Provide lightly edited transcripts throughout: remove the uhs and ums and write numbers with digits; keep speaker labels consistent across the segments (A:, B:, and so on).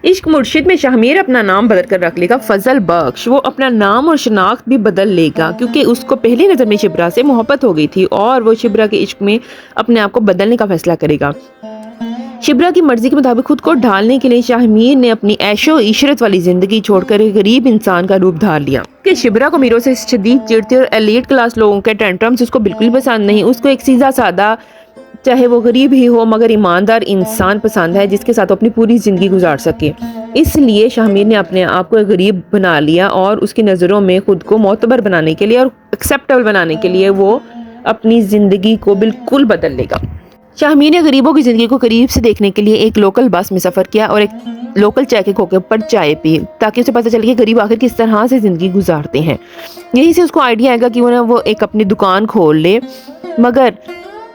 A: عشق مرشد میں شاہمیر اپنا نام بدل کر رکھ لے گا فضل بخش. وہ اپنا نام اور شناخت بھی بدل لے گا کیونکہ اس کو پہلی نظر میں شبرا سے محبت ہو گئی تھی اور وہ شبرا کے عشق میں اپنے آپ کو بدلنے کا فیصلہ کرے گا. شبرا کی مرضی کے مطابق خود کو ڈھالنے کے لیے شاہمیر نے اپنی عیش و عشرت والی زندگی چھوڑ کر ایک غریب انسان کا روپ دھار لیا. کہ شبرا کو میروں سے شدید چڑھتی اور ایلیٹ کلاس لوگوں کے ٹینٹرمز اس کو بالکل پسند نہیں. اس کو ایک سیدھا سادہ چاہے وہ غریب ہی ہو مگر ایماندار انسان پسند ہے جس کے ساتھ اپنی پوری زندگی گزار سکے. اس لیے شاہمیر نے اپنے آپ کو ایک غریب بنا لیا اور اس کی نظروں میں خود کو معتبر بنانے کے لیے اور ایکسیپٹیبل بنانے کے لیے وہ اپنی زندگی کو بالکل بدل لے گا. شاہمیر نے غریبوں کی زندگی کو قریب سے دیکھنے کے لیے ایک لوکل بس میں سفر کیا اور ایک لوکل چائے کے کھوکے پر چائے پی تاکہ اسے پتہ چلے کہ غریب آخر کس طرح سے زندگی گزارتے ہیں. یہی سے اس کو آئیڈیا آئے گا کہ وہ ایک اپنی دکان کھول لے. مگر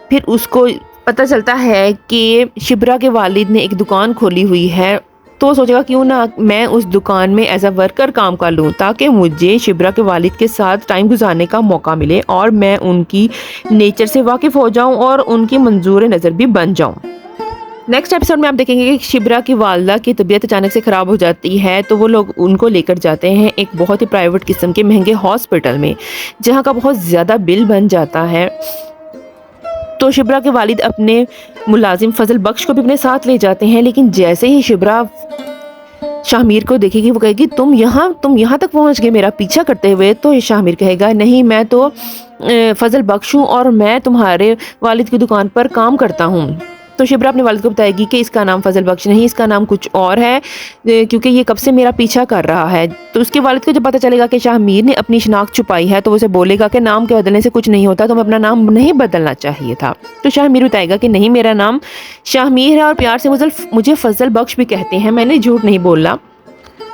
A: پھر اس کو پتہ چلتا ہے کہ شبرا کے والد نے ایک دکان کھولی ہوئی ہے تو وہ سوچے گا کیوں نہ میں اس دکان میں ایز اے ورکر کام کر لوں تاکہ مجھے شبرا کے والد کے ساتھ ٹائم گزارنے کا موقع ملے اور میں ان کی نیچر سے واقف ہو جاؤں اور ان کی منظور نظر بھی بن جاؤں. نیکسٹ ایپیسوڈ میں آپ دیکھیں گے کہ شبرا کی والدہ کی طبیعت اچانک سے خراب ہو جاتی ہے تو وہ لوگ ان کو لے کر جاتے ہیں ایک بہت ہی پرائیویٹ قسم کے مہنگے ہاسپٹل میں جہاں کا بہت زیادہ بل بن جاتا ہے. تو شبرا کے والد اپنے ملازم فضل بخش کو بھی اپنے ساتھ لے جاتے ہیں لیکن جیسے ہی شبرا شاہمیر کو دیکھے گی وہ کہے گی تم یہاں تک پہنچ گئے میرا پیچھا کرتے ہوئے. تو شاہمیر کہے گا نہیں میں تو فضل بخش ہوں اور میں تمہارے والد کی دکان پر کام کرتا ہوں. تو شبرا اپنے والد کو بتائے گی کہ اس کا نام فضل بخش نہیں اس کا نام کچھ اور ہے کیونکہ یہ کب سے میرا پیچھا کر رہا ہے. تو اس کے والد کو جب پتہ چلے گا کہ شاہمیر نے اپنی شناخت چھپائی ہے تو وہ اسے بولے گا کہ نام کے بدلنے سے کچھ نہیں ہوتا تمہیں اپنا نام نہیں بدلنا چاہیے تھا. تو شاہمیر بتائے گا کہ نہیں میرا نام شاہمیر ہے اور پیار سے مجھے فضل بخش بھی کہتے ہیں میں نے جھوٹ نہیں بولا.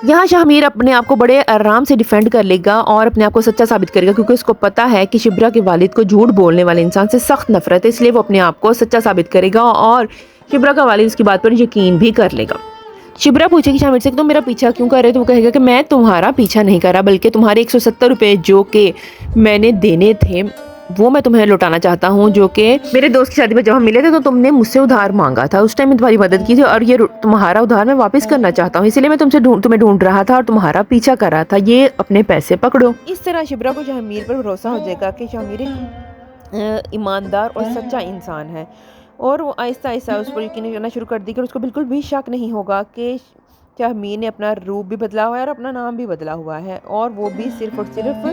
A: یہاں شاہمیر اپنے آپ کو بڑے آرام سے ڈیفینڈ کر لے گا اور اپنے آپ کو سچا ثابت کرے گا کیونکہ اس کو پتا ہے کہ شبرا کے والد کو جھوٹ بولنے والے انسان سے سخت نفرت ہے. اس لیے وہ اپنے آپ کو سچا ثابت کرے گا اور شبرا کا والد اس کی بات پر یقین بھی کر لے گا. شبرا پوچھے گی شاہمیر سے کہ تم میرا پیچھا کیوں کر رہے؟ تو وہ کہے گا کہ میں تمہارا پیچھا نہیں کر رہا بلکہ تمہارے 170 روپے جو کہ میں نے دینے تھے وہ میں تمہیں لوٹانا چاہتا ہوں جو کہ میرے دوست کی شادی پر جب ہم ملے تھے تو تم نے مجھ سے ادھار مانگا تھا. اس ٹائم میں تمہاری مدد کی تھی اور یہ تمہارا ادھار میں واپس کرنا چاہتا ہوں اسی لیے میں تمہیں ڈھونڈ رہا تھا اور تمہارا پیچھا کر رہا تھا. یہ اپنے پیسے پکڑو. اس طرح شبرا کو شاہمیر پر بھروسہ ہو جائے گا کہ شاہمیر ایماندار اور سچا انسان ہے اور وہ آہستہ آہستہ اس پر یقین کرنا شروع کر دی کہ اس کو بالکل بھی شک نہیں ہوگا کہ شاہمیر نے اپنا روپ بھی بدلا ہوا ہے اور اپنا نام بھی بدلا ہوا ہے اور وہ بھی صرف اور صرف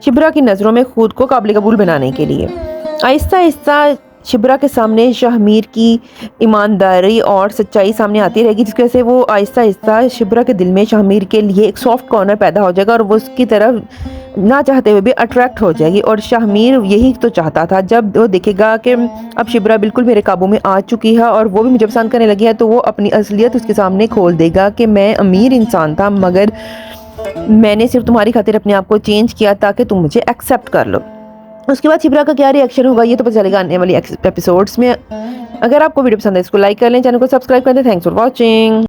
A: شبرا کی نظروں میں خود کو قابل قبول بنانے کے لیے. آہستہ آہستہ شبرا کے سامنے شاہمیر کی ایمانداری اور سچائی سامنے آتی رہے گی جس کی وجہ سے وہ آہستہ آہستہ شبرا کے دل میں شاہمیر کے لیے ایک سافٹ کارنر پیدا ہو جائے گا اور وہ اس کی طرف نہ چاہتے ہوئے بھی اٹریکٹ ہو جائے گی. اور شاہمیر یہی تو چاہتا تھا جب وہ دیکھے گا کہ اب شبرا بالکل میرے قابو میں آ چکی ہے اور وہ بھی مجھے پسند کرنے لگی ہے تو وہ اپنی اصلیت اس کے سامنے کھول دے گا کہ میں امیر انسان تھا مگر میں نے صرف تمہاری خاطر اپنے آپ کو چینج کیا تاکہ تم مجھے ایکسیپٹ کر لو. اس کے بعد شبرا کا کیا ری ایکشن ہوگا یہ تو پتہ چلے گا آنے والی ایپیسوڈز میں. اگر آپ کو ویڈیو پسند ہے اس کو لائک کر لیں چینل کو سبسکرائب کر دیں. Thanks for watching.